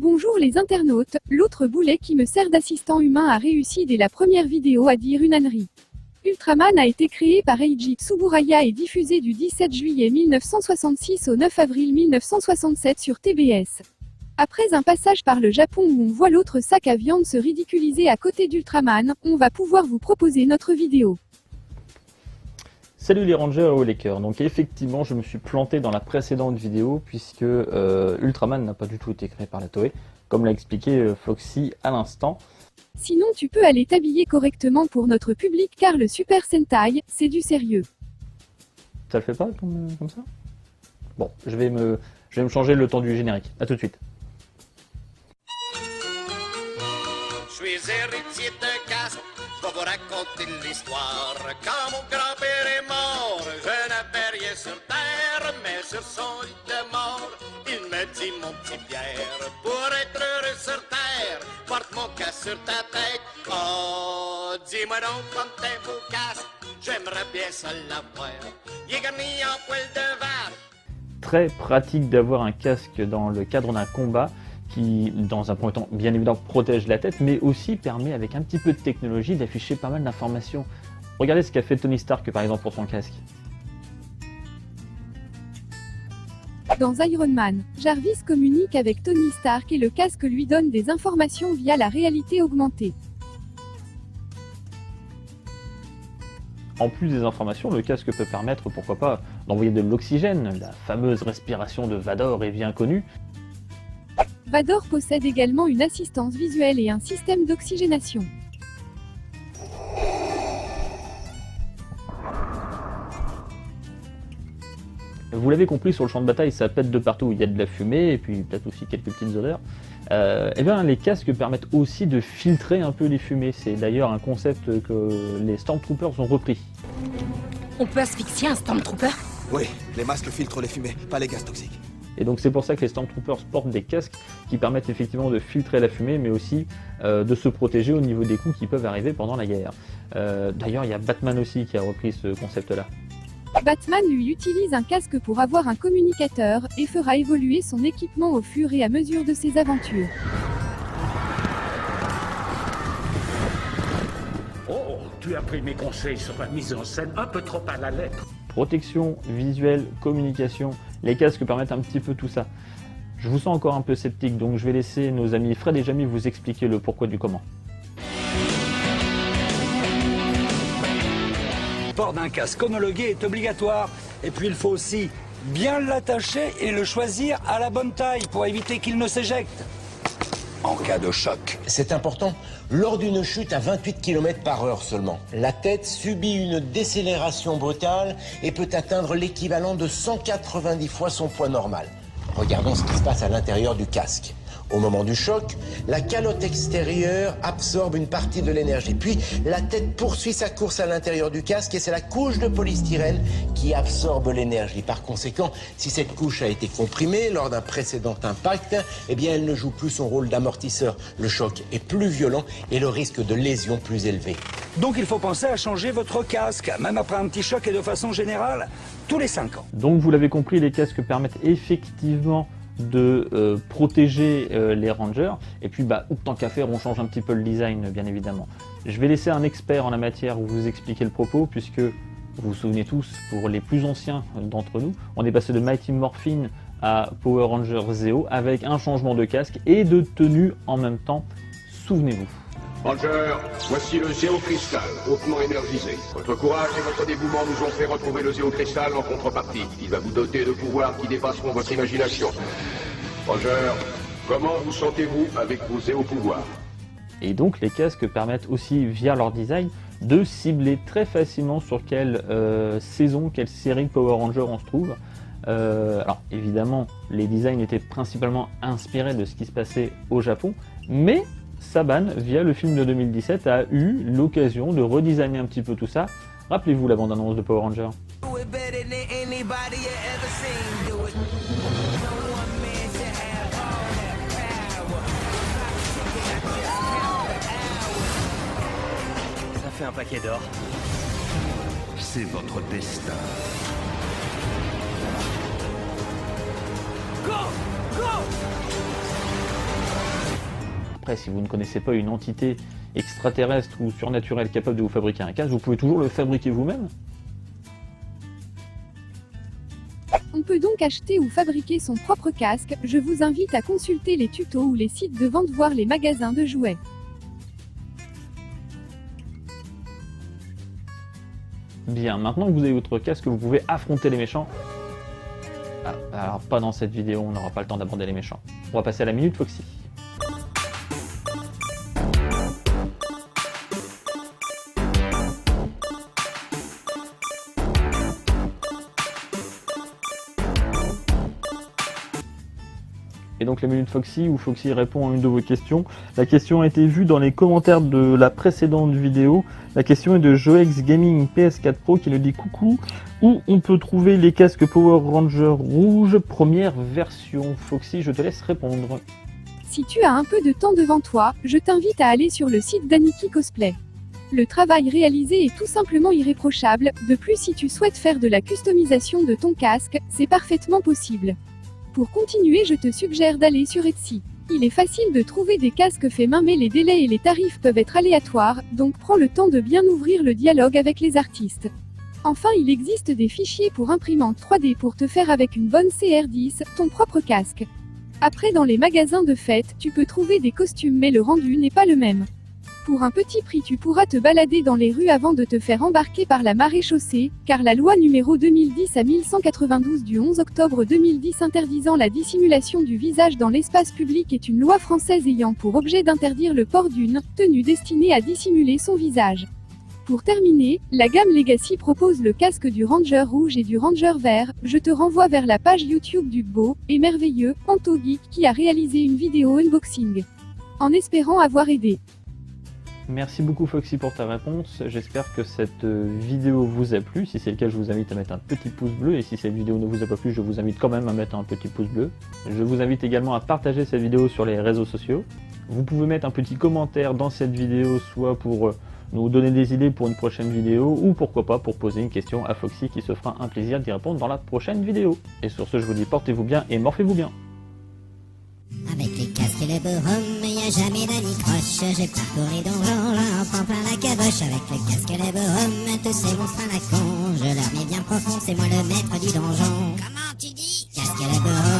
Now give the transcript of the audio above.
Bonjour les internautes, l'autre boulet qui me sert d'assistant humain a réussi dès la première vidéo à dire une ânerie. Ultraman a été créé par Eiji Tsuburaya et diffusé du 17 juillet 1966 au 9 avril 1967 sur TBS. Après un passage par le Japon où on voit l'autre sac à viande se ridiculiser à côté d'Ultraman, on va pouvoir vous proposer notre vidéo. Salut les rangers ou les cœurs, donc effectivement je me suis planté dans la précédente vidéo puisque Ultraman n'a pas du tout été créé par la Toei, comme l'a expliqué Foxy à l'instant. Sinon tu peux aller t'habiller correctement pour notre public car le Super Sentai, c'est du sérieux. Ça le fait pas comme ça? Bon, je vais me changer le temps du générique, à tout de suite. Je suis héritier de casque, je vais vous raconter l'histoire. Quand mon grand-père est mort, je n'avais rien sur terre, mais sur son lit de mort, il me dit mon petit Pierre, pour être heureux sur terre, porte mon casque sur ta tête. Oh, dis-moi donc comme t'es beau casque, j'aimerais bien ça l'avoir. Il est garni en poil de vache. Très pratique d'avoir un casque dans le cadre d'un combat qui, dans un premier temps, bien évidemment, protège la tête, mais aussi permet, avec un petit peu de technologie, d'afficher pas mal d'informations. Regardez ce qu'a fait Tony Stark, par exemple, pour son casque. Dans Iron Man, Jarvis communique avec Tony Stark et le casque lui donne des informations via la réalité augmentée. En plus des informations, le casque peut permettre, pourquoi pas, d'envoyer de l'oxygène. La fameuse respiration de Vador est bien connue. Vador possède également une assistance visuelle et un système d'oxygénation. Vous l'avez compris, sur le champ de bataille, ça pète de partout. Il y a de la fumée et puis peut-être aussi quelques petites odeurs. Eh bien, les casques permettent aussi de filtrer un peu les fumées. C'est d'ailleurs un concept que les Stormtroopers ont repris. On peut asphyxier un Stormtrooper? Oui, les masques filtrent les fumées, pas les gaz toxiques. Et donc c'est pour ça que les Stormtroopers portent des casques qui permettent effectivement de filtrer la fumée, mais aussi de se protéger au niveau des coups qui peuvent arriver pendant la guerre. D'ailleurs, il y a Batman aussi qui a repris ce concept-là. Batman lui utilise un casque pour avoir un communicateur, et fera évoluer son équipement au fur et à mesure de ses aventures. Oh, tu as pris mes conseils sur la mise en scène un peu trop à la lettre. Protection, visuelle, communication, les casques permettent un petit peu tout ça. Je vous sens encore un peu sceptique, donc je vais laisser nos amis Fred et Jamie vous expliquer le pourquoi du comment. Le port d'un casque homologué est obligatoire. Et puis il faut aussi bien l'attacher et le choisir à la bonne taille pour éviter qu'il ne s'éjecte en cas de choc. C'est important. Lors d'une chute à 28 km/h seulement, la tête subit une décélération brutale et peut atteindre l'équivalent de 190 fois son poids normal. Regardons ce qui se passe à l'intérieur du casque. Au moment du choc, la calotte extérieure absorbe une partie de l'énergie. Puis, la tête poursuit sa course à l'intérieur du casque et c'est la couche de polystyrène qui absorbe l'énergie. Par conséquent, si cette couche a été comprimée lors d'un précédent impact, eh bien, elle ne joue plus son rôle d'amortisseur. Le choc est plus violent et le risque de lésion plus élevé. Donc il faut penser à changer votre casque, même après un petit choc et de façon générale, tous les 5 ans. Donc vous l'avez compris, les casques permettent effectivement de protéger les rangers, et puis tant qu'à faire, on change un petit peu le design, bien évidemment. Je vais laisser un expert en la matière vous expliquer le propos, puisque vous vous souvenez tous, pour les plus anciens d'entre nous, on est passé de Mighty Morphin à Power Rangers Zeo, avec un changement de casque et de tenue en même temps, souvenez-vous. Ranger, voici le Zéo Cristal, hautement énergisé. Votre courage et votre dévouement nous ont fait retrouver le Zéo Cristal en contrepartie. Il va vous doter de pouvoirs qui dépasseront votre imagination. Ranger, comment vous sentez-vous avec vos Zéo pouvoirs? Et donc les casques permettent aussi, via leur design, de cibler très facilement sur quelle saison, quelle série de Power Rangers on se trouve. Alors évidemment, les designs étaient principalement inspirés de ce qui se passait au Japon, mais Saban, via le film de 2017, a eu l'occasion de redesigner un petit peu tout ça. Rappelez-vous la bande-annonce de Power Rangers. Ça fait un paquet d'or. C'est votre destin. Go! Go! Après, si vous ne connaissez pas une entité extraterrestre ou surnaturelle capable de vous fabriquer un casque, vous pouvez toujours le fabriquer vous-même. On peut donc acheter ou fabriquer son propre casque. Je vous invite à consulter les tutos ou les sites de vente, voir les magasins de jouets. Bien, maintenant que vous avez votre casque, vous pouvez affronter les méchants. Ah, alors pas dans cette vidéo, on n'aura pas le temps d'aborder les méchants. On va passer à la Minute Foxy. Et donc la Minute Foxy, où Foxy répond à une de vos questions. La question a été vue dans les commentaires de la précédente vidéo. La question est de Joex Gaming PS4 Pro qui nous dit coucou, où on peut trouver les casques Power Ranger rouge première version. Foxy, je te laisse répondre. Si tu as un peu de temps devant toi, je t'invite à aller sur le site d'Aniki Cosplay. Le travail réalisé est tout simplement irréprochable. De plus, si tu souhaites faire de la customisation de ton casque, c'est parfaitement possible. Pour continuer, je te suggère d'aller sur Etsy. Il est facile de trouver des casques faits main, mais les délais et les tarifs peuvent être aléatoires, donc prends le temps de bien ouvrir le dialogue avec les artistes. Enfin, il existe des fichiers pour imprimante 3D pour te faire avec une bonne CR10 ton propre casque. Après, dans les magasins de fête, tu peux trouver des costumes, mais le rendu n'est pas le même. Pour un petit prix, tu pourras te balader dans les rues avant de te faire embarquer par la maréchaussée, car la loi numéro 2010/1192 du 11 octobre 2010 interdisant la dissimulation du visage dans l'espace public est une loi française ayant pour objet d'interdire le port d'une tenue destinée à dissimuler son visage. Pour terminer, la gamme Legacy propose le casque du Ranger rouge et du Ranger vert. Je te renvoie vers la page YouTube du beau et merveilleux Anto Geek qui a réalisé une vidéo unboxing. En espérant avoir aidé. Merci beaucoup Foxy pour ta réponse, j'espère que cette vidéo vous a plu. Si c'est le cas, je vous invite à mettre un petit pouce bleu, et si cette vidéo ne vous a pas plu, je vous invite quand même à mettre un petit pouce bleu. Je vous invite également à partager cette vidéo sur les réseaux sociaux. Vous pouvez mettre un petit commentaire dans cette vidéo, soit pour nous donner des idées pour une prochaine vidéo, ou pourquoi pas pour poser une question à Foxy qui se fera un plaisir d'y répondre dans la prochaine vidéo. Et sur ce, je vous dis portez-vous bien et morphez-vous bien. Avec les casques et le beau rhum, y a jamais d'anicroche. J'ai parcouru les donjons, là en prend plein la caboche. Avec le casque et le beau rhum, tous ces monstres à la con. Je leur mets bien profond, c'est moi le maître du donjon. Comment tu dis? Casque et le beau rhum.